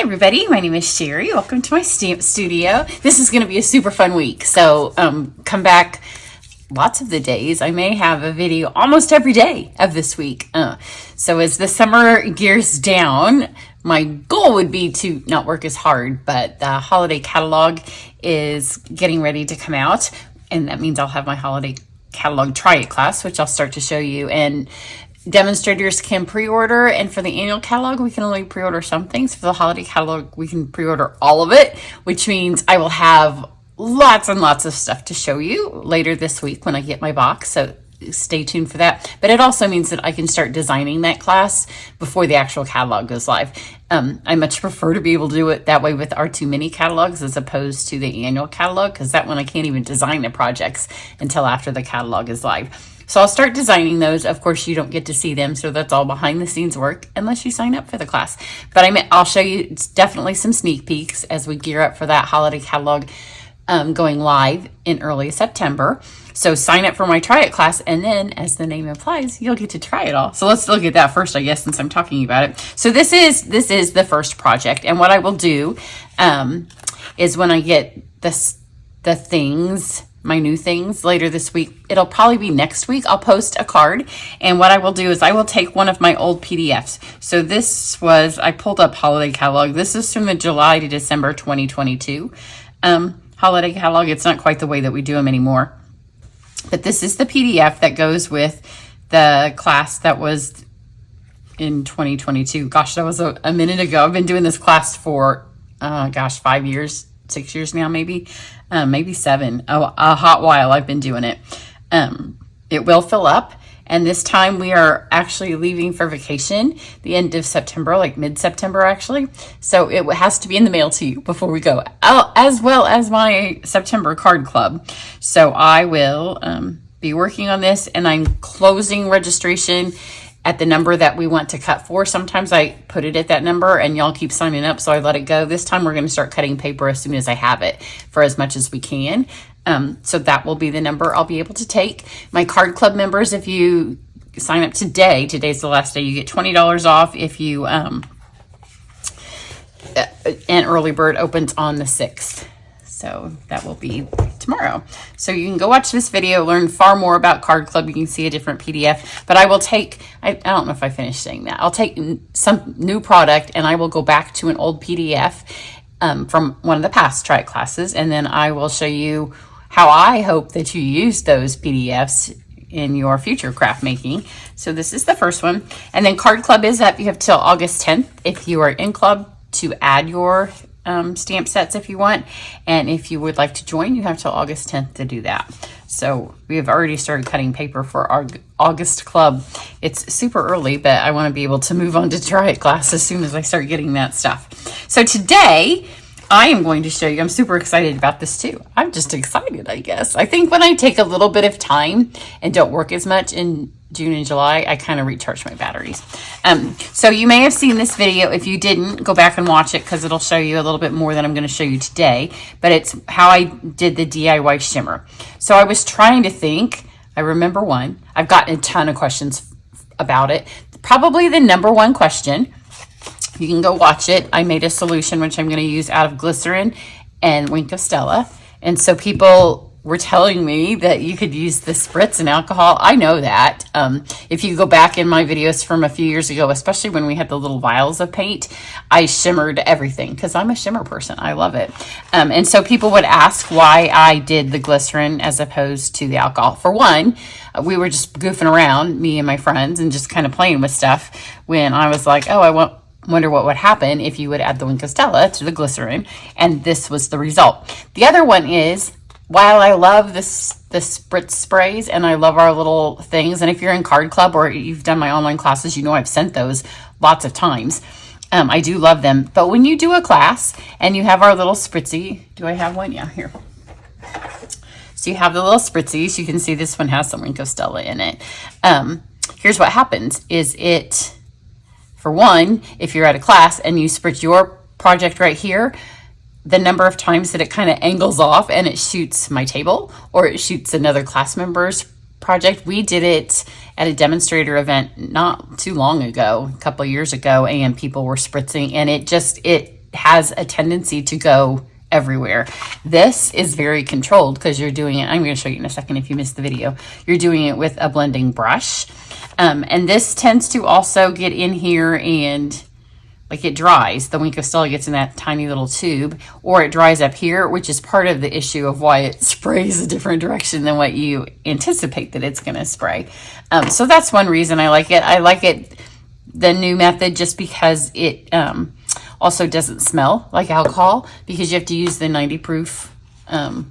everybody, my name is Sherry. Welcome to my stamp studio. This is going to be a super fun week, so come back lots of the days. I may have a video almost every day of this week. So as the summer gears down, my goal would be to not work as hard, but the holiday catalog is getting ready to come out, and that means I'll have my holiday catalog try it class, which I'll start to show you, and demonstrators can pre-order, and for the annual catalog we can only pre-order some things. For the holiday catalog we can pre-order all of it, which means I will have lots and lots of stuff to show you later this week when I get my box, so stay tuned for that. But it also means that I can start designing that class before the actual catalog goes live. I much prefer to be able to do it that way with our 2 mini catalogs as opposed to the annual catalog, because that one I can't even design the projects until after the catalog is live. So I'll start designing those. Of course, you don't get to see them, so that's all behind the scenes work unless you sign up for the class. But I'll show you definitely some sneak peeks as we gear up for that holiday catalog going live in early September. So sign up for my try it class, and then, as the name implies, you'll get to try it all. So let's look at that first, I guess, since I'm talking about it. So this is the first project, and what I will do is when I get the things, my new things later this week, it'll probably be next week, I'll post a card, and what I will do is I will take one of my old PDFs. So this was, I pulled up holiday catalog. This is from the July to December 2022 holiday catalog. It's not quite the way that we do them anymore, but this is the PDF that goes with the class that was in 2022. Gosh, that was a minute ago. I've been doing this class for 5 years, 6 years now, maybe 7. A hot while I've been doing it. It will fill up, and this time we are actually leaving for vacation the end of September, like mid-September actually. So it has to be in the mail to you before we go, as well as my September card club. So I will be working on this, and I'm closing registration at the number that we want to cut for. Sometimes I put it at that number and y'all keep signing up, so I let it go. This time we're going to start cutting paper as soon as I have it for as much as we can. So that will be the number I'll be able to take. My card club members, if you sign up today, today's the last day, you get $20 off if you, and early bird opens on the 6th. So that will be tomorrow. So you can go watch this video, learn far more about Card Club. You can see a different PDF, but I will take, I don't know if I finished saying that. I'll take some new product and I will go back to an old PDF from one of the past Try It classes. And then I will show you how I hope that you use those PDFs in your future craft making. So this is the first one. And then Card Club is up. You have till August 10th if you are in club to add your stamp sets if you want, and if you would like to join, you have till August 10th to do that. So we have already started cutting paper for our August club. It's super early, but I want to be able to move on to try it class as soon as I start getting that stuff. So today I am going to show you, I'm super excited about this too. I'm just excited, I guess. I think when I take a little bit of time and don't work as much in June and July, I kind of recharge my batteries. So you may have seen this video. If you didn't, go back and watch it because it'll show you a little bit more than I'm going to show you today. But it's how I did the DIY shimmer. So I was trying to think. I remember one. I've gotten a ton of questions about it. Probably the number one question. You can go watch it. I made a solution which I'm going to use out of glycerin and Wink of Stella. And so people were telling me that you could use the spritz and alcohol. I know that. If you go back in my videos from a few years ago, especially when we had the little vials of paint, I shimmered everything because I'm a shimmer person. I love it. And so people would ask why I did the glycerin as opposed to the alcohol. For one, we were just goofing around, me and my friends, and just kind of playing with stuff when I was like, oh, I wonder what would happen if you would add the Wink of Stella to the glycerin, and this was the result. The other one is, while I love the spritz sprays and I love our little things, and if you're in Card Club or you've done my online classes, you know I've sent those lots of times. I do love them. But when you do a class and you have our little spritzy, do I have one? Yeah, here. So you have the little spritzies. You can see this one has some Wink of Stella in it. Here's what happens is it, for one, if you're at a class and you spritz your project right here, the number of times that it kind of angles off and it shoots my table or it shoots another class member's project. We did it at a demonstrator event not too long ago, a couple of years ago, and people were spritzing, and it has a tendency to go everywhere. This is very controlled because you're doing it. I'm going to show you in a second if you missed the video. You're doing it with a blending brush. And this tends to also get in here and like it dries. The Wink of Stella gets in that tiny little tube, or it dries up here, which is part of the issue of why it sprays a different direction than what you anticipate that it's going to spray. So that's one reason I like it. I like it, the new method, just because it also doesn't smell like alcohol, because you have to use the 90 proof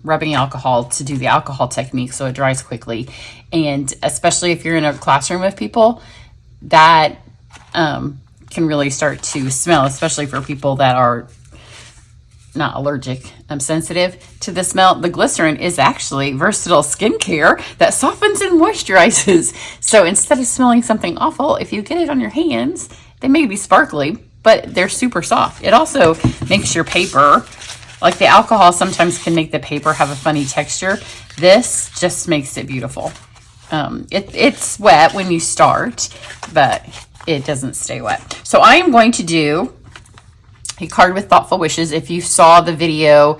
rubbing alcohol to do the alcohol technique, so it dries quickly. And especially if you're in a classroom of people, that can really start to smell, especially for people that are not allergic, sensitive to the smell. The glycerin is actually versatile skincare that softens and moisturizes. So instead of smelling something awful, if you get it on your hands, they may be sparkly, but they're super soft. It also makes your paper, like the alcohol sometimes can make the paper have a funny texture. This just makes it beautiful. It's wet when you start, but it doesn't stay wet. So I am going to do a card with thoughtful wishes. If you saw the video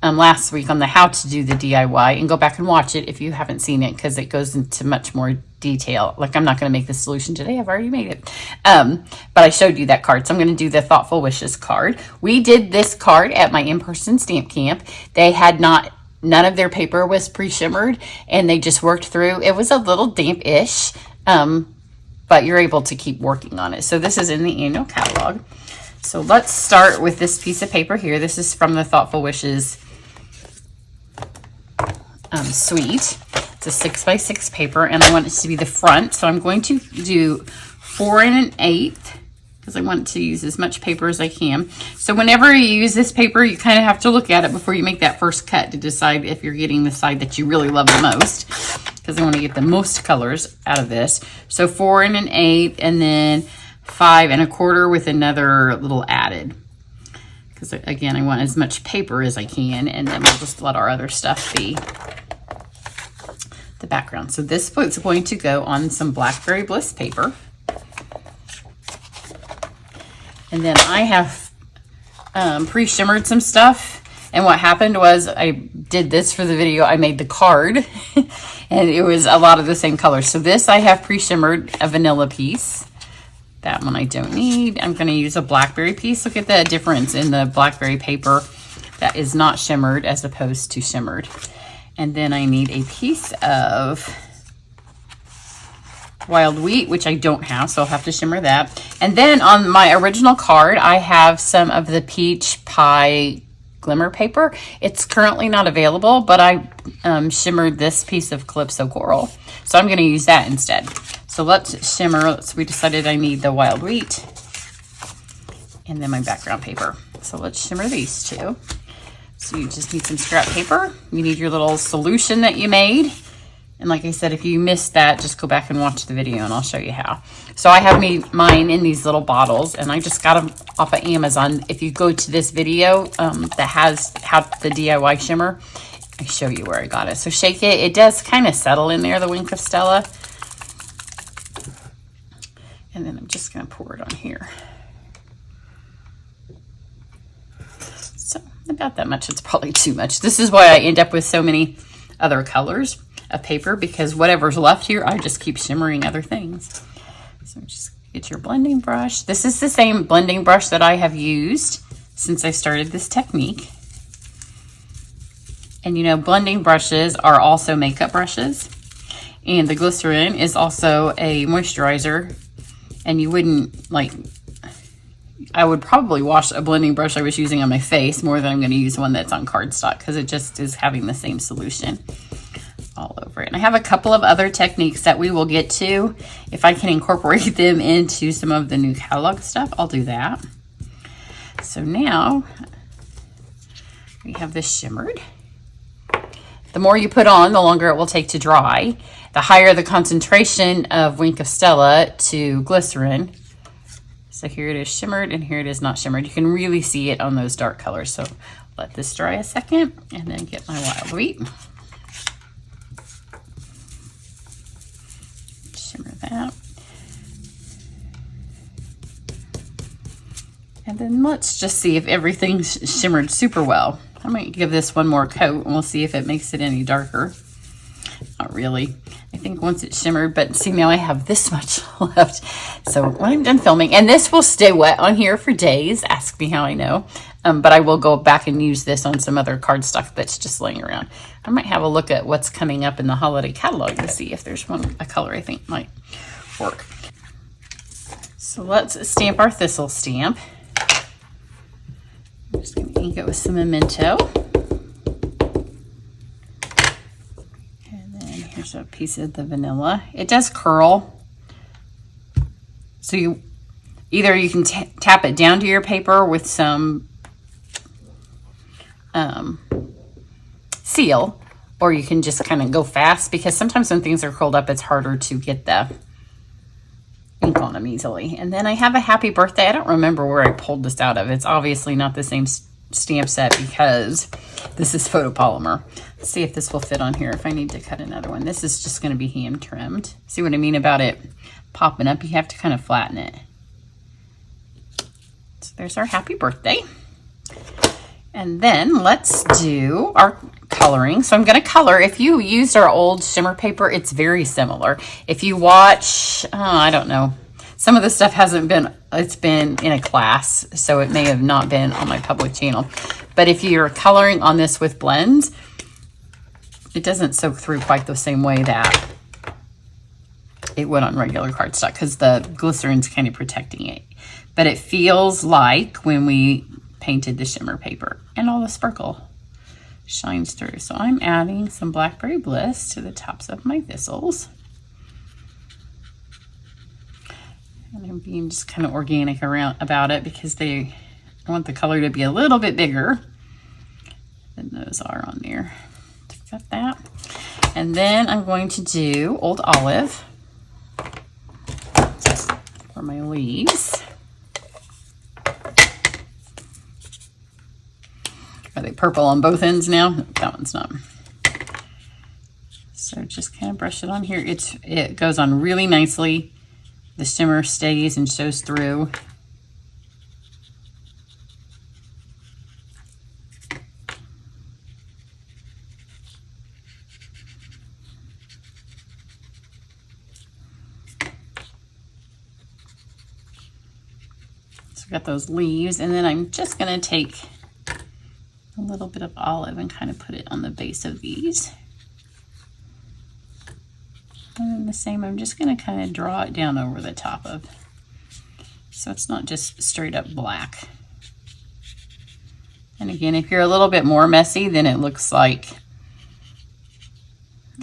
last week on the how to do the DIY, and go back and watch it if you haven't seen it, because it goes into much more detail. Like, I'm not going to make the solution today, I've already made it, but I showed you that card. So I'm going to do the thoughtful wishes card. We did this card at my in-person stamp camp. They had none of their paper was pre-shimmered, and they just worked through. It was a little damp-ish, but you're able to keep working on it. So this is in the annual catalog. So let's start with this piece of paper here. This is from the Thoughtful Wishes suite. It's a 6x6 paper, and I want it to be the front. So I'm going to do 4 1/8 because I want to use as much paper as I can. So whenever you use this paper, you kind of have to look at it before you make that first cut to decide if you're getting the side that you really love the most, because I want to get the most colors out of this. So 4 1/8, and then 5 1/4 with another little added, because again, I want as much paper as I can, and then we'll just let our other stuff be the background. So this is going to go on some Blackberry Bliss paper. And then I have pre-shimmered some stuff. And what happened was I did this for the video. I made the card and it was a lot of the same colors. So this I have pre-shimmered a vanilla piece. That one I don't need. I'm going to use a blackberry piece. Look at the difference in the blackberry paper that is not shimmered as opposed to shimmered. And then I need a piece of wild wheat, which I don't have, so I'll have to shimmer that. And then on my original card, I have some of the peach pie glimmer paper. It's currently not available, but I shimmered this piece of Calypso Coral, so I'm going to use that instead. So let's shimmer. We decided I need the wild wheat and then my background paper. So let's shimmer these two. So you just need some scrap paper. You need your little solution that you made. And like I said, if you missed that, just go back and watch the video and I'll show you how. So I have mine in these little bottles, and I just got them off of Amazon. If you go to this video that has how the DIY shimmer, I show you where I got it. So shake it. It does kind of settle in there, the Wink of Stella. And then I'm just going to pour it on here. So about that much. It's probably too much. This is why I end up with so many other colors of paper, because whatever's left here, I just keep shimmering other things. So just get your blending brush. This is the same blending brush that I have used since I started this technique. And you know, blending brushes are also makeup brushes, and the glycerin is also a moisturizer. And you wouldn't, like, I would probably wash a blending brush I was using on my face more than I'm going to use one that's on cardstock, because it just is having the same solution all over it. And I have a couple of other techniques that we will get to. If I can incorporate them into some of the new catalog stuff, I'll do that. So now we have this shimmered. The more you put on, the longer it will take to dry. The higher the concentration of Wink of Stella to glycerin. So here it is shimmered, and here it is not shimmered. You can really see it on those dark colors. So let this dry a second, and then get my wild wheat. Shimmer that. And then let's just see if everything's shimmered super well. I might give this one more coat and we'll see if it makes it any darker. Not really. I think once it's shimmered, but see, now I have this much left. So when I'm done filming, and this will stay wet on here for days, ask me how I know. But I will go back and use this on some other cardstock that's just laying around. I might have a look at what's coming up in the holiday catalog to see if there's a color I think might work. So let's stamp our thistle stamp. I'm just going to ink it with some memento. And then here's a piece of the vanilla. It does curl. So you can tap it down to your paper with some seal, or you can just kind of go fast, because sometimes when things are curled up, it's harder to get the ink on them easily. And then I have a happy birthday. I don't remember where I pulled this out of. It's obviously not the same stamp set because this is photopolymer. Let's see if this will fit on here if I need to cut another one. This is just going to be hand trimmed. See what I mean about it popping up? You have to kind of flatten it. So there's our happy birthday. And then let's do our coloring. So I'm going to color. If you used our old shimmer paper, it's very similar. If you watch, I don't know, some of the stuff it's been in a class, so it may have not been on my public channel. But if you're coloring on this with blends, it doesn't soak through quite the same way that it would on regular cardstock, because the glycerin's kind of protecting it. But it feels like when we painted the shimmer paper, and all the sparkle shines through. So I'm adding some Blackberry Bliss to the tops of my thistles. And I'm being just kind of organic about it, because I want the color to be a little bit bigger than those are on there. Got that. And then I'm going to do Old Olive for my leaves. Are they purple on both ends now? No, that one's not. So just kind of brush it on here. It goes on really nicely. The shimmer stays and shows through. So I've got those leaves, and then I'm just going to take a little bit of olive and kind of put it on the base of these. And then the same, I'm just going to kind of draw it down over the top of, so it's not just straight up black. And again, if you're a little bit more messy, then it looks like,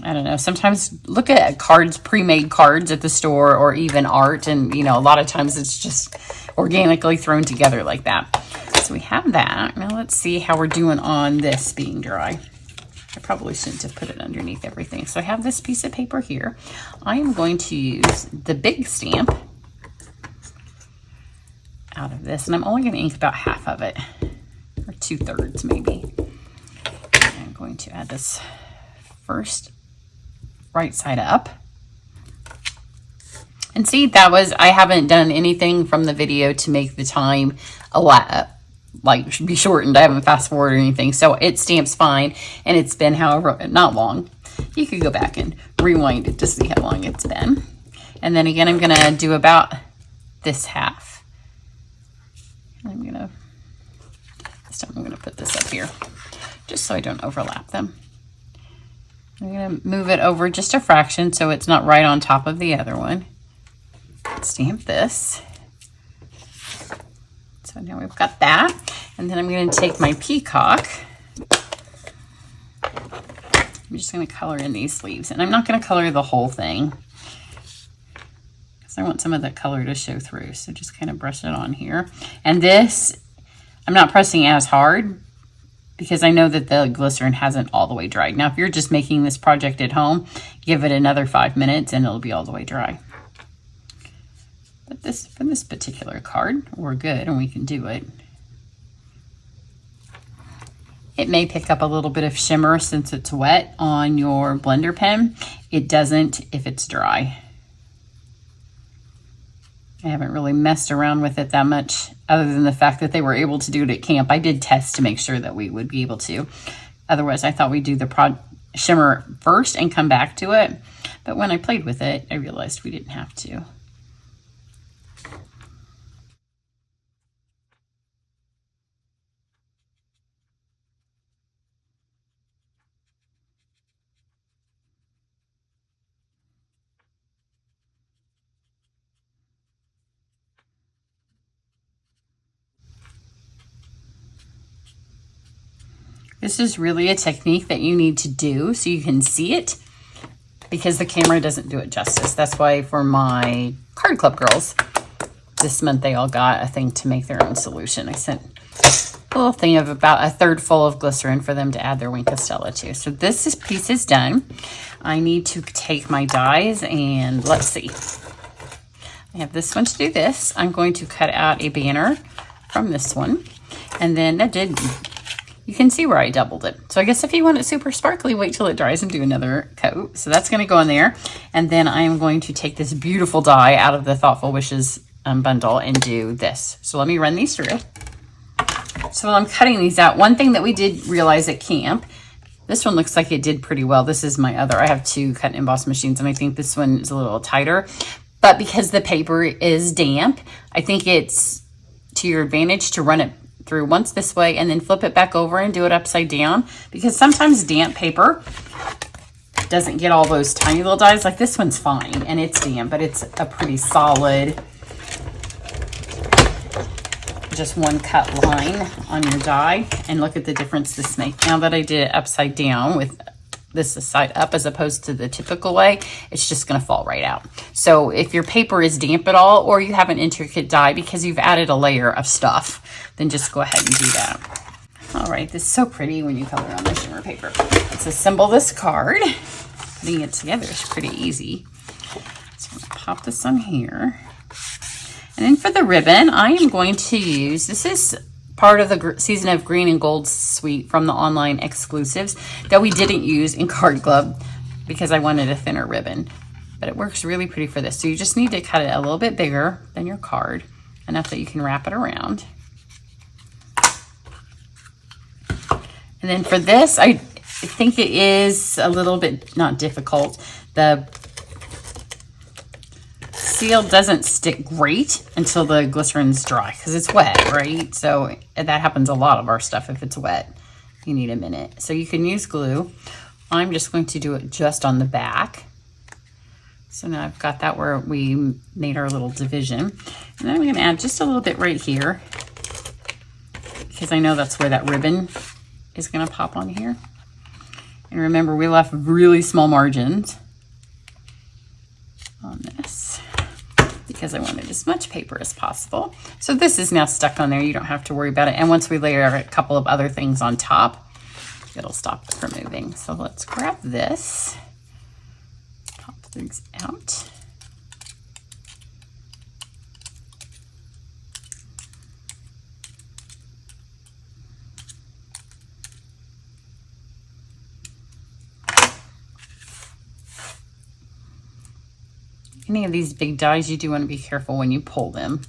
I don't know, sometimes look at cards, pre-made cards at the store, or even art, and a lot of times it's just organically thrown together like that. So we have that. Now let's see how we're doing on this being dry. I probably shouldn't have put it underneath everything. So I have this piece of paper here. I am going to use the big stamp out of this, and I'm only going to ink about half of it, or 2/3 maybe. I'm going to add this first right side up. And see, I haven't done anything from the video to make the time a lot, be shortened. I haven't fast forwarded or anything. So it stamps fine, and it's been not long. You could go back and rewind it to see how long it's been. And then again, I'm going to do about this half. This time I'm going to put this up here just so I don't overlap them. I'm going to move it over just a fraction so it's not right on top of the other one. Stamp this. So now we've got that. And then I'm going to take my peacock. I'm just going to color in these leaves. And I'm not going to color the whole thing, because I want some of that color to show through. So just kind of brush it on here. And this, I'm not pressing as hard, because I know that the glycerin hasn't all the way dried. Now, if you're just making this project at home, give it another 5 minutes and it'll be all the way dry. But for this particular card, we're good and we can do it. It may pick up a little bit of shimmer since it's wet on your blender pen. It doesn't if it's dry. I haven't really messed around with it that much, other than the fact that they were able to do it at camp. I did test to make sure that we would be able to. Otherwise, I thought we'd do the shimmer first and come back to it. But when I played with it, I realized we didn't have to. This is really a technique that you need to do so you can see it, because the camera doesn't do it justice. That's why for my card club girls, this month they all got a thing to make their own solution. I sent a little thing of about a third full of glycerin for them to add their Wink of Stella to. So this piece is done. I need to take my dies and let's see. I have this one to do this. I'm going to cut out a banner from this one. And then you can see where I doubled it. So I guess if you want it super sparkly, wait till it dries and do another coat. So that's going to go in there. And then I am going to take this beautiful die out of the Thoughtful Wishes bundle and do this. So let me run these through. So while I'm cutting these out, one thing that we did realize at camp, this one looks like it did pretty well. This is my other. I have two cut and emboss machines, and I think this one is a little tighter. But because the paper is damp, I think it's to your advantage to run it through once this way and then flip it back over and do it upside down, because sometimes damp paper doesn't get all those tiny little dies. Like this one's fine and it's damp, but it's a pretty solid, just one cut line on your die. And look at the difference this makes. Now that I did it upside down with this side up as opposed to the typical way, it's just going to fall right out. So if your paper is damp at all, or you have an intricate die because you've added a layer of stuff, then just go ahead and do that. All right, this is so pretty when you color on the shimmer paper. Let's assemble this card. Putting it together is pretty easy. So I'm going to pop this on here. And then for the ribbon, I am going to use, this is part of the Season of Green and Gold suite from the online exclusives that we didn't use in Card Club because I wanted a thinner ribbon. But it works really pretty for this. So you just need to cut it a little bit bigger than your card, enough that you can wrap it around. And then for this, I think it is a little bit, not difficult. The seal doesn't stick great until the glycerin's dry because it's wet, right? So that happens a lot of our stuff. If it's wet, you need a minute. So you can use glue. I'm just going to do it just on the back. So now I've got that where we made our little division. And then I'm going to add just a little bit right here because I know that's where that ribbon is going to pop on here. And remember, we left really small margins on this because I wanted as much paper as possible. So this is now stuck on there. You don't have to worry about it. And once we layer a couple of other things on top, it'll stop it from moving. So let's grab this, pop things out. Any of these big dies, you do want to be careful when you pull them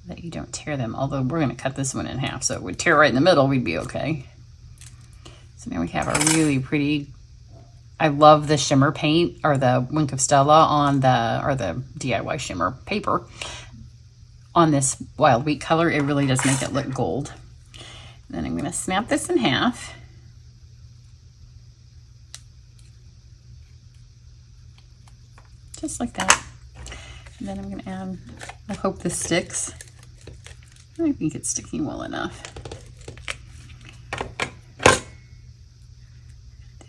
that you don't tear them. Although we're going to cut this one in half, so it would tear right in the middle, we'd be okay. So now we have our really pretty, I love the shimmer paint or the Wink of Stella on the DIY shimmer paper on this wild wheat color. It really does make it look gold. And then I'm going to snap this in half. Just like that. And then I'm going to add, I hope this sticks. I think it's sticking well enough.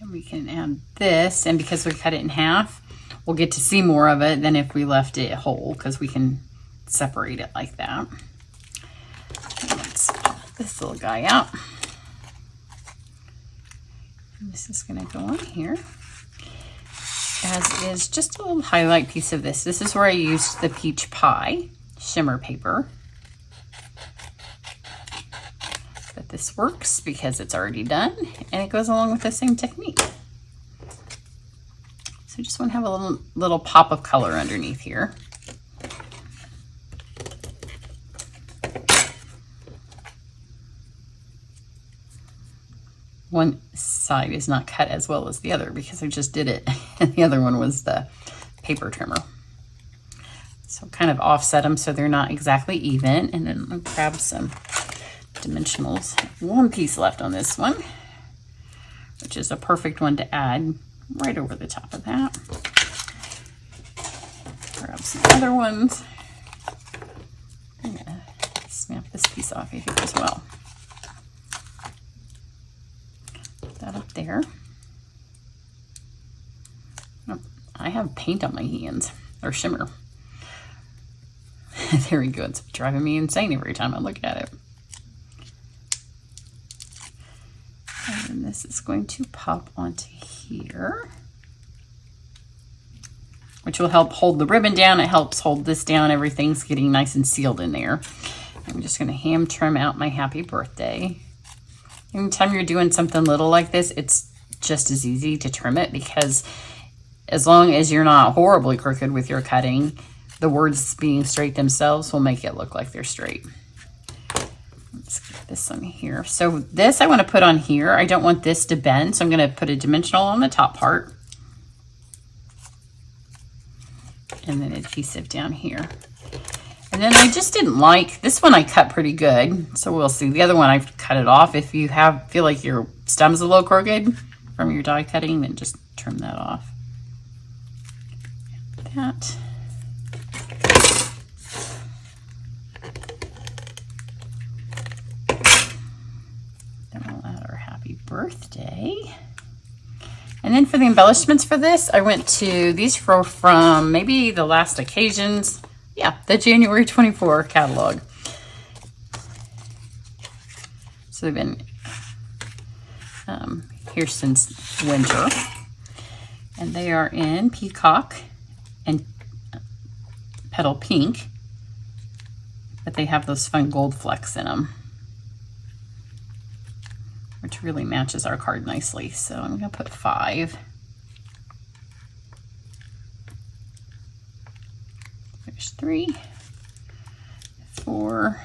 Then we can add this, and because we cut it in half, we'll get to see more of it than if we left it whole, because we can separate it like that. And let's pop this little guy out. And this is going to go on here. As is just a little highlight piece of this. This is where I used the peach pie shimmer paper. But this works because it's already done and it goes along with the same technique. So just want to have a little pop of color underneath here. one side is not cut as well as the other because I just did it and the other one was the paper trimmer. So kind of offset them so they're not exactly even. And then I'll grab some dimensionals. One piece left on this one, which is a perfect one to add right over the top of that. Grab some other ones. I'm gonna snap this piece off here as well. Put that up there. Oh, I have paint on my hands, or shimmer. There we go. It's driving me insane every time I look at it. And then this is going to pop onto here, which will help hold the ribbon down. It helps hold this down. Everything's getting nice and sealed in there. I'm just going to hand trim out my happy birthday. Anytime you're doing something little like this, it's just as easy to trim it because as long as you're not horribly crooked with your cutting, the words being straight themselves will make it look like they're straight. Let's get this on here. So this I want to put on here. I don't want this to bend, so I'm going to put a dimensional on the top part. And then adhesive down here. And then I just didn't like, this one I cut pretty good, so we'll see. The other one I've cut it off. If you feel like your stem's a little crooked from your die cutting, then just trim that off. That. Then we'll add our happy birthday. And then for the embellishments for this, I went to, these were from maybe the last occasions. Yeah, the January 24 catalog. So they've been here since winter. And they are in peacock and petal pink. But they have those fun gold flecks in them, which really matches our card nicely. So I'm going to put 5. There's 3, 4,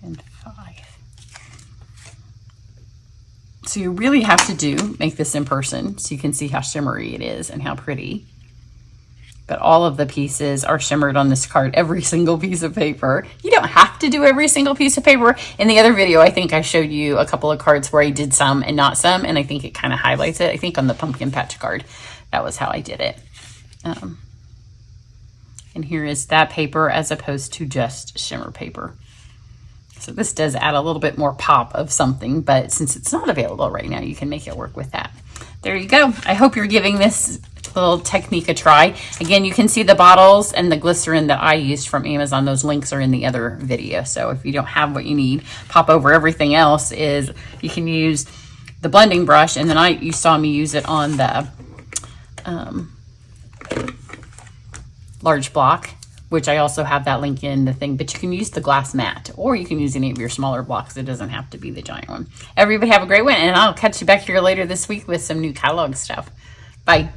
and 5. So you really have to make this in person so you can see how shimmery it is and how pretty. But all of the pieces are shimmered on this card, every single piece of paper. You don't have to do every single piece of paper. In the other video, I think I showed you a couple of cards where I did some and not some, and I think it kind of highlights it. I think on the pumpkin patch card, that was how I did it. And here is that paper as opposed to just shimmer paper. So this does add a little bit more pop of something, but since it's not available right now, you can make it work with that. There you go. I hope you're giving this little technique a try. Again, you can see the bottles and the glycerin that I used from Amazon. Those links are in the other video. So if you don't have what you need, pop over. Everything else is, you can use the blending brush, and then you saw me use it on the large block, which I also have that link in the thing, but you can use the glass mat, or you can use any of your smaller blocks. It doesn't have to be the giant one. Everybody have a great one, and I'll catch you back here later this week with some new catalog stuff. Bye.